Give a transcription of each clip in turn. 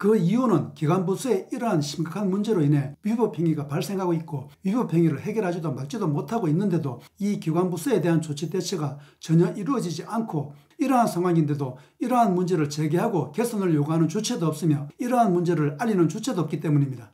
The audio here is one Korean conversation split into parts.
그 이유는 기관부서의 이러한 심각한 문제로 인해 위법 행위가 발생하고 있고 위법 행위를 해결하지도 막지도 못하고 있는데도 이 기관부서에 대한 조치 대처가 전혀 이루어지지 않고 이러한 상황인데도 이러한 문제를 제기하고 개선을 요구하는 주체도 없으며 이러한 문제를 알리는 주체도 없기 때문입니다.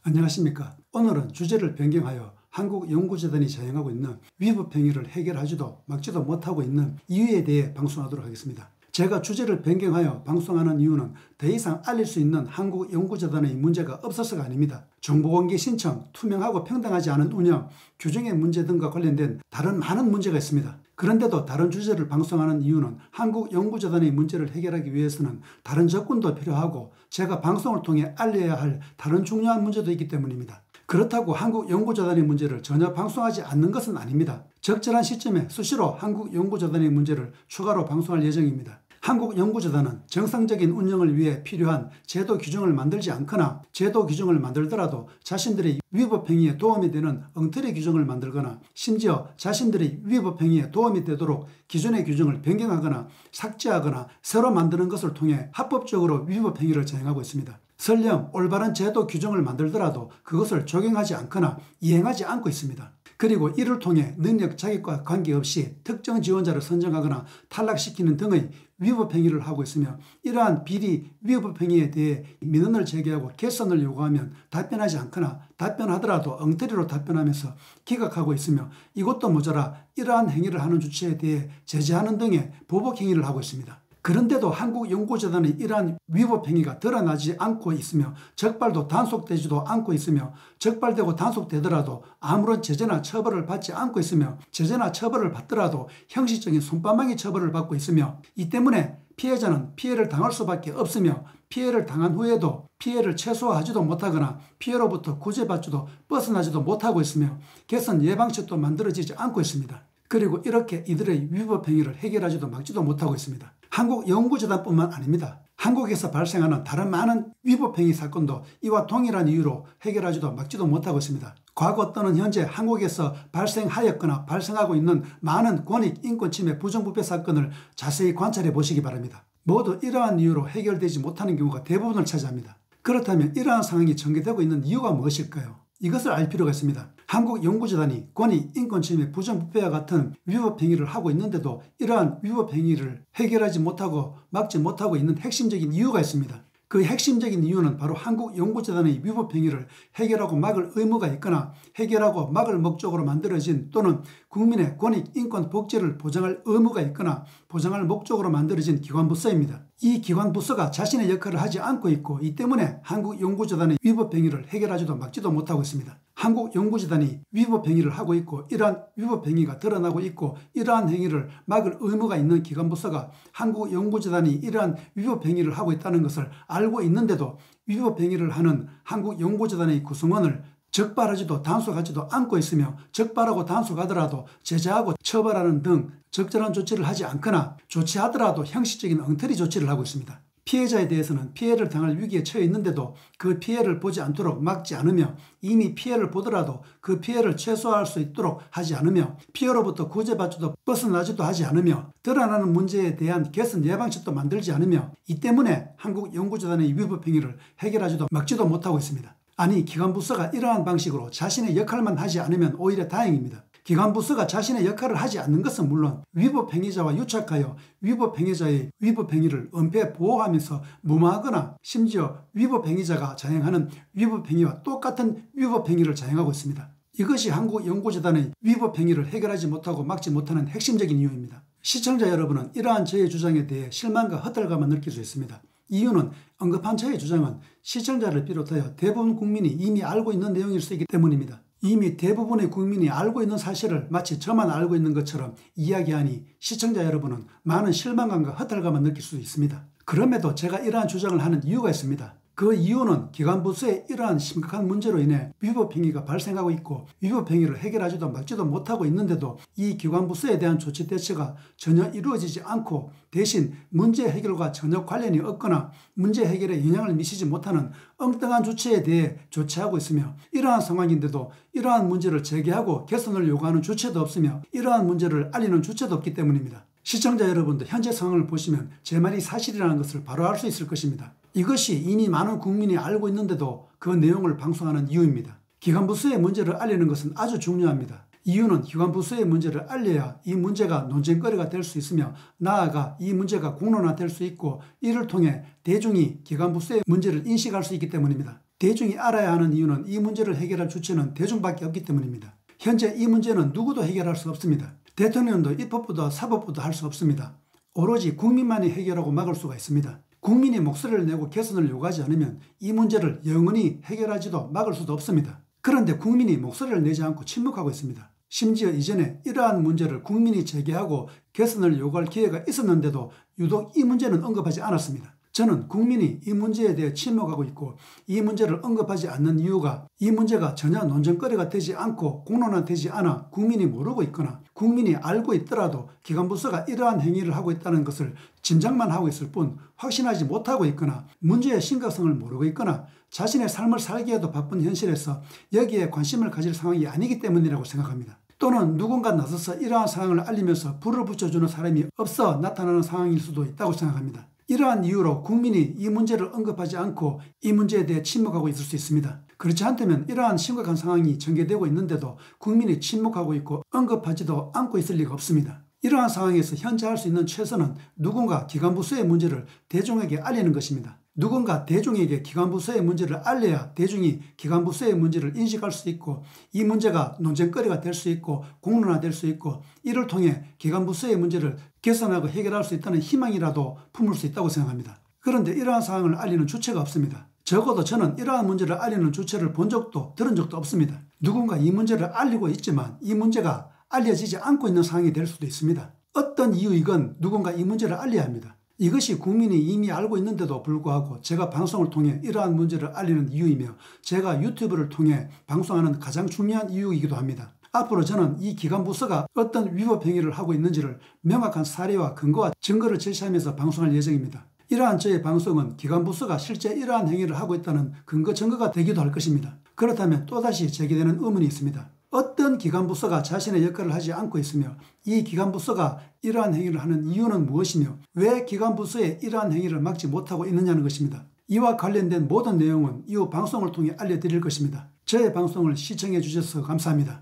안녕하십니까. 오늘은 주제를 변경하여 한국연구재단이 자행하고 있는 위법 행위를 해결하지도 막지도 못하고 있는 이유에 대해 방송하도록 하겠습니다. 제가 주제를 변경하여 방송하는 이유는 더 이상 알릴 수 있는 한국연구재단의 문제가 없어서가 아닙니다. 정보공개 신청, 투명하고 평등하지 않은 운영, 규정의 문제 등과 관련된 다른 많은 문제가 있습니다. 그런데도 다른 주제를 방송하는 이유는 한국연구재단의 문제를 해결하기 위해서는 다른 접근도 필요하고 제가 방송을 통해 알려야 할 다른 중요한 문제도 있기 때문입니다. 그렇다고 한국연구재단의 문제를 전혀 방송하지 않는 것은 아닙니다. 적절한 시점에 수시로 한국연구재단의 문제를 추가로 방송할 예정입니다. 한국연구재단은 정상적인 운영을 위해 필요한 제도 규정을 만들지 않거나 제도 규정을 만들더라도 자신들의 위법 행위에 도움이 되는 엉터리 규정을 만들거나 심지어 자신들의 위법 행위에 도움이 되도록 기존의 규정을 변경하거나 삭제하거나 새로 만드는 것을 통해 합법적으로 위법 행위를 자행하고 있습니다. 설령 올바른 제도 규정을 만들더라도 그것을 적용하지 않거나 이행하지 않고 있습니다. 그리고 이를 통해 능력 자격과 관계없이 특정 지원자를 선정하거나 탈락시키는 등의 위법 행위를 하고 있으며 이러한 비리 위법 행위에 대해 민원을 제기하고 개선을 요구하면 답변하지 않거나 답변하더라도 엉터리로 답변하면서 기각하고 있으며 이것도 모자라 이러한 행위를 하는 주체에 대해 제재하는 등의 보복 행위를 하고 있습니다. 그런데도 한국연구재단의 이러한 위법 행위가 드러나지 않고 있으며 적발도 단속되지도 않고 있으며 적발되고 단속되더라도 아무런 제재나 처벌을 받지 않고 있으며 제재나 처벌을 받더라도 형식적인 솜방망이 처벌을 받고 있으며 이 때문에 피해자는 피해를 당할 수밖에 없으며 피해를 당한 후에도 피해를 최소화하지도 못하거나 피해로부터 구제받지도 벗어나지도 못하고 있으며 개선 예방책도 만들어지지 않고 있습니다. 그리고 이렇게 이들의 위법 행위를 해결하지도 막지도 못하고 있습니다. 한국연구재단뿐만 아닙니다. 한국에서 발생하는 다른 많은 위법 행위 사건도 이와 동일한 이유로 해결하지도 막지도 못하고 있습니다. 과거 또는 현재 한국에서 발생하였거나 발생하고 있는 많은 권익, 인권 침해, 부정부패 사건을 자세히 관찰해 보시기 바랍니다. 모두 이러한 이유로 해결되지 못하는 경우가 대부분을 차지합니다. 그렇다면 이러한 상황이 전개되고 있는 이유가 무엇일까요? 이것을 알 필요가 있습니다. 한국연구재단이 권익, 인권침해, 부정부패와 같은 위법 행위를 하고 있는데도 이러한 위법 행위를 해결하지 못하고 막지 못하고 있는 핵심적인 이유가 있습니다. 그 핵심적인 이유는 바로 한국연구재단의 위법 행위를 해결하고 막을 의무가 있거나 해결하고 막을 목적으로 만들어진 또는 국민의 권익, 인권, 복지를 보장할 의무가 있거나 보장할 목적으로 만들어진 기관부서입니다. 이 기관부서가 자신의 역할을 하지 않고 있고 이 때문에 한국연구재단의 위법 행위를 해결하지도 막지도 못하고 있습니다. 한국연구재단이 위법 행위를 하고 있고 이러한 위법 행위가 드러나고 있고 이러한 행위를 막을 의무가 있는 기관부서가 한국연구재단이 이러한 위법 행위를 하고 있다는 것을 알고 있는데도 위법 행위를 하는 한국연구재단의 구성원을 적발하지도 단속하지도 않고 있으며 적발하고 단속하더라도 제재하고 처벌하는 등 적절한 조치를 하지 않거나 조치하더라도 형식적인 엉터리 조치를 하고 있습니다. 피해자에 대해서는 피해를 당할 위기에 처해 있는데도 그 피해를 보지 않도록 막지 않으며 이미 피해를 보더라도 그 피해를 최소화할 수 있도록 하지 않으며 피해로부터 구제받지도 벗어나지도 하지 않으며 드러나는 문제에 대한 개선 예방책도 만들지 않으며 이 때문에 한국연구재단의 위법 행위를 해결하지도 막지도 못하고 있습니다. 아니 기관부서가 이러한 방식으로 자신의 역할만 하지 않으면 오히려 다행입니다. 기관부서가 자신의 역할을 하지 않는 것은 물론 위법 행위자와 유착하여 위법 행위자의 위법 행위를 은폐 보호하면서 무마하거나 심지어 위법 행위자가 자행하는 위법 행위와 똑같은 위법 행위를 자행하고 있습니다. 이것이 한국연구재단의 위법 행위를 해결하지 못하고 막지 못하는 핵심적인 이유입니다. 시청자 여러분은 이러한 저의 주장에 대해 실망과 허탈감을 느낄 수 있습니다. 이유는 언급한 저의 주장은 시청자를 비롯하여 대부분 국민이 이미 알고 있는 내용일 수 있기 때문입니다. 이미 대부분의 국민이 알고 있는 사실을 마치 저만 알고 있는 것처럼 이야기하니 시청자 여러분은 많은 실망감과 허탈감을 느낄 수 있습니다. 그럼에도 제가 이러한 주장을 하는 이유가 있습니다. 그 이유는 기관부서의 이러한 심각한 문제로 인해 위법 행위가 발생하고 있고 위법 행위를 해결하지도 막지도 못하고 있는데도 이 기관부서에 대한 조치 대처가 전혀 이루어지지 않고 대신 문제 해결과 전혀 관련이 없거나 문제 해결에 영향을 미치지 못하는 엉뚱한 주체에 대해 조치하고 있으며 이러한 상황인데도 이러한 문제를 제기하고 개선을 요구하는 주체도 없으며 이러한 문제를 알리는 주체도 없기 때문입니다. 시청자 여러분도 현재 상황을 보시면 제 말이 사실이라는 것을 바로 알 수 있을 것입니다. 이것이 이미 많은 국민이 알고 있는데도 그 내용을 방송하는 이유입니다. 기관부서의 문제를 알리는 것은 아주 중요합니다. 이유는 기관부서의 문제를 알려야 이 문제가 논쟁거리가 될 수 있으며 나아가 이 문제가 공론화될 수 있고 이를 통해 대중이 기관부서의 문제를 인식할 수 있기 때문입니다. 대중이 알아야 하는 이유는 이 문제를 해결할 주체는 대중밖에 없기 때문입니다. 현재 이 문제는 누구도 해결할 수 없습니다. 대통령도 입법부도 사법부도 할 수 없습니다. 오로지 국민만이 해결하고 막을 수가 있습니다. 국민이 목소리를 내고 개선을 요구하지 않으면 이 문제를 영원히 해결하지도 막을 수도 없습니다. 그런데 국민이 목소리를 내지 않고 침묵하고 있습니다. 심지어 이전에 이러한 문제를 국민이 제기하고 개선을 요구할 기회가 있었는데도 유독 이 문제는 언급하지 않았습니다. 저는 국민이 이 문제에 대해 침묵하고 있고 이 문제를 언급하지 않는 이유가 이 문제가 전혀 논쟁거리가 되지 않고 공론화되지 않아 국민이 모르고 있거나 국민이 알고 있더라도 기관부서가 이러한 행위를 하고 있다는 것을 짐작만 하고 있을 뿐 확신하지 못하고 있거나 문제의 심각성을 모르고 있거나 자신의 삶을 살기에도 바쁜 현실에서 여기에 관심을 가질 상황이 아니기 때문이라고 생각합니다. 또는 누군가 나서서 이러한 상황을 알리면서 불을 붙여주는 사람이 없어 나타나는 상황일 수도 있다고 생각합니다. 이러한 이유로 국민이 이 문제를 언급하지 않고 이 문제에 대해 침묵하고 있을 수 있습니다. 그렇지 않다면 이러한 심각한 상황이 전개되고 있는데도 국민이 침묵하고 있고 언급하지도 않고 있을 리가 없습니다. 이러한 상황에서 현재 할 수 있는 최선은 누군가 기관부서의 문제를 대중에게 알리는 것입니다. 누군가 대중에게 기관부서의 문제를 알려야 대중이 기관부서의 문제를 인식할 수 있고 이 문제가 논쟁거리가 될 수 있고 공론화될 수 있고 이를 통해 기관부서의 문제를 개선하고 해결할 수 있다는 희망이라도 품을 수 있다고 생각합니다. 그런데 이러한 상황을 알리는 주체가 없습니다. 적어도 저는 이러한 문제를 알리는 주체를 본 적도 들은 적도 없습니다. 누군가 이 문제를 알리고 있지만 이 문제가 알려지지 않고 있는 상황이 될 수도 있습니다. 어떤 이유이건 누군가 이 문제를 알려야 합니다. 이것이 국민이 이미 알고 있는데도 불구하고 제가 방송을 통해 이러한 문제를 알리는 이유이며 제가 유튜브를 통해 방송하는 가장 중요한 이유이기도 합니다. 앞으로 저는 이 기관부서가 어떤 위법 행위를 하고 있는지를 명확한 사례와 근거와 증거를 제시하면서 방송할 예정입니다. 이러한 저의 방송은 기관부서가 실제 이러한 행위를 하고 있다는 근거 증거가 되기도 할 것입니다. 그렇다면 또다시 제기되는 의문이 있습니다. 어떤 기관부서가 자신의 역할을 하지 않고 있으며 이 기관부서가 이러한 행위를 하는 이유는 무엇이며 왜 기관부서의 이러한 행위를 막지 못하고 있느냐는 것입니다. 이와 관련된 모든 내용은 이후 방송을 통해 알려드릴 것입니다. 저의 방송을 시청해 주셔서 감사합니다.